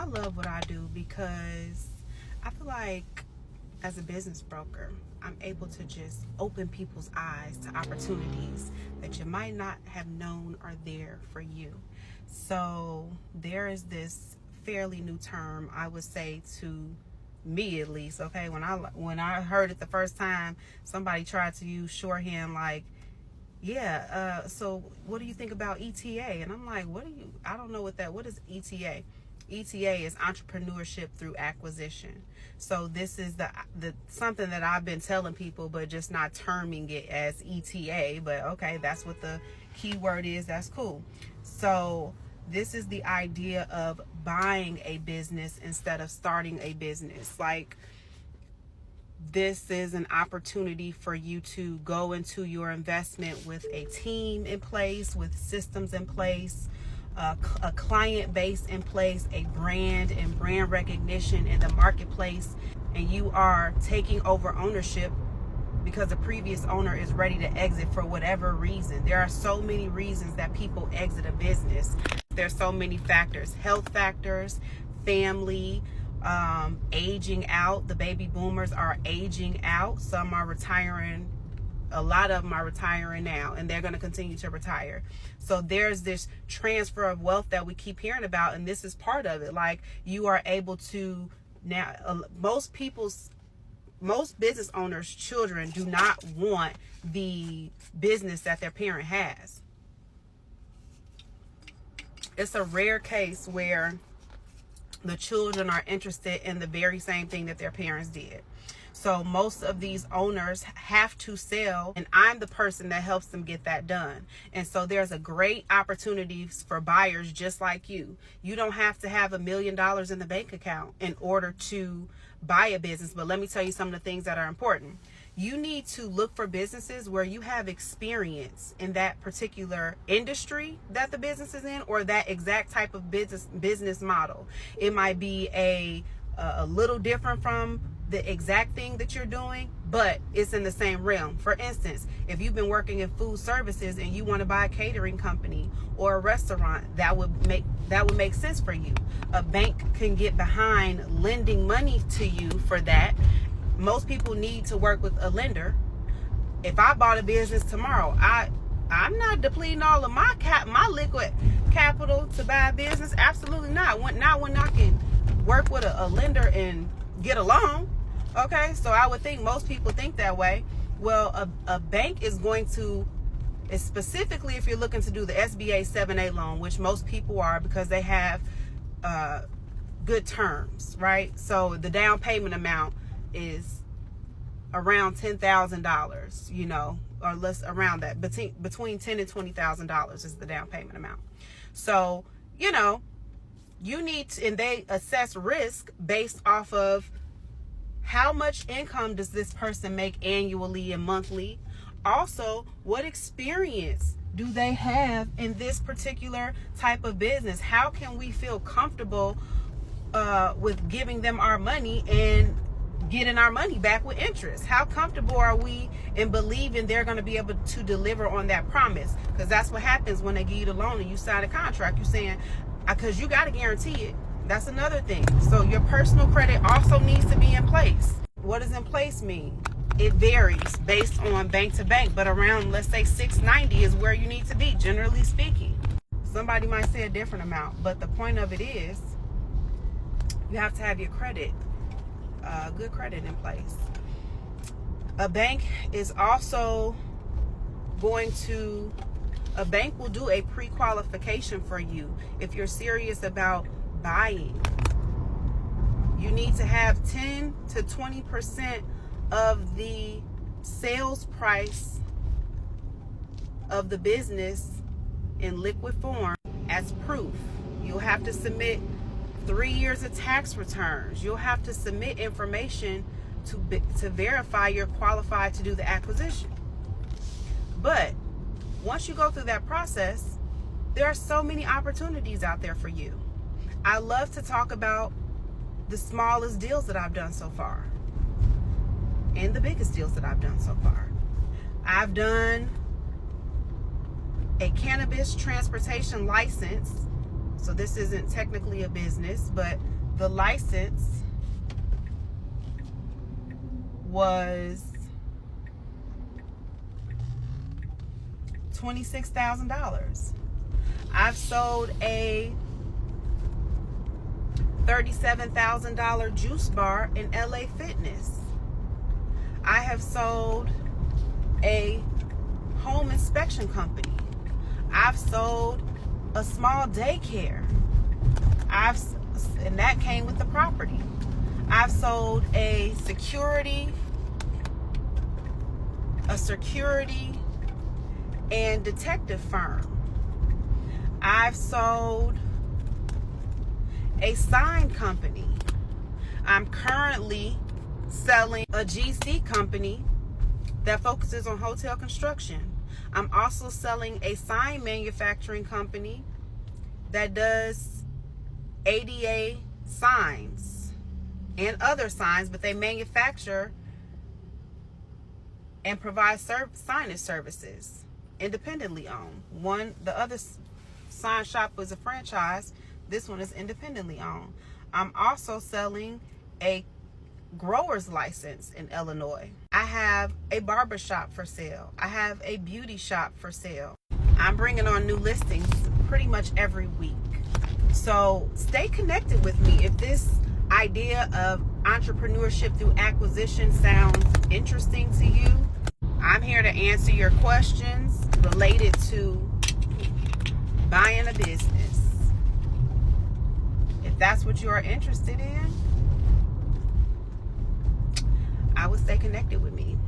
I love what I do because I feel like as a business broker, I'm able to just open people's eyes to opportunities that you might not have known are there for you. So there is this fairly new term, I would say, to me at least, okay? When I heard it the first time, somebody tried to use shorthand like, so what do you think about ETA? And I'm like, I don't know what is ETA? ETA is Entrepreneurship Through Acquisition. So this is the something that I've been telling people, but just not terming it as ETA. But okay, that's what the keyword is. That's cool. So this is the idea of buying a business instead of starting a business. Like, this is an opportunity for you to go into your investment with a team in place, with systems in place, a client base in place, a brand and brand recognition in the marketplace, and you are taking over ownership because the previous owner is ready to exit for whatever reason. There are so many reasons that people exit a business. There's so many factors: health factors, family, aging out. The baby boomers are aging out. Some are retiring. A lot of them are retiring now, and they're going to continue to retire. So there's this transfer of wealth that we keep hearing about, and this is part of it. Like, you are able to now, most business owners' children do not want the business that their parent has. It's a rare case where the children are interested in the very same thing that their parents did. So most of these owners have to sell, and I'm the person that helps them get that done. And so there's a great opportunity for buyers just like you. You don't have to have $1 million in the bank account in order to buy a business. But let me tell you some of the things that are important. You need to look for businesses where you have experience in that particular industry that the business is in, or that exact type of business model. It might be a little different from the exact thing that you're doing, but it's in the same realm. For instance, if you've been working in food services and you want to buy a catering company or a restaurant, that would make sense for you. A bank can get behind lending money to you for that. Most people need to work with a lender. If I bought a business tomorrow, I'm not depleting all of my liquid capital to buy a business. Absolutely not. Not when I can work with a lender and get a loan. Okay, so I would think most people think that way. Well, a bank is going to, specifically if you're looking to do the SBA 7A loan, which most people are, because they have good terms, right? So the down payment amount is around $10,000, or less, around that, between $10,000 and $20,000 is the down payment amount. So, you need to, and they assess risk based off of how much income does this person make annually and monthly. Also, what experience do they have in this particular type of business? How can we feel comfortable with giving them our money and getting our money back with interest? How comfortable are we in believing they're going to be able to deliver on that promise? Because that's what happens when they give you the loan and you sign a contract. You're saying, because you got to guarantee it. That's another thing. So your personal credit also needs to be in place. What does in place mean? It varies based on bank to bank, but around, let's say, 690 is where you need to be, generally speaking. Somebody might say a different amount, but the point of it is you have to have your credit, good credit in place. A bank is also a bank will do a pre-qualification for you if you're serious about buying. You need to have 10 to 20% of the sales price of the business in liquid form as proof. You'll have to submit 3 years of tax returns. You'll have to submit information to verify you're qualified to do the acquisition. But once you go through that process, there are so many opportunities out there for you. I love to talk about the smallest deals that I've done so far and the biggest deals that I've done so far. I've done a cannabis transportation license So this isn't technically a business, but the license was $26,000. I've sold a $37,000 juice bar in LA Fitness. I have sold a home inspection company. I've sold a small daycare. And that came with the property. I've sold a security and detective firm. I've sold a sign company. I'm currently selling a GC company that focuses on hotel construction. I'm also selling a sign manufacturing company that does ADA signs and other signs, but they manufacture and provide signage services, independently owned. The other sign shop was a franchise. This one is independently owned. I'm also selling a grower's license in Illinois. I have a barber shop for sale. I have a beauty shop for sale. I'm bringing on new listings pretty much every week. So stay connected with me. If this idea of entrepreneurship through acquisition sounds interesting to you, I'm here to answer your questions related to buying a business. If that's what you are interested in, I would stay connected with me.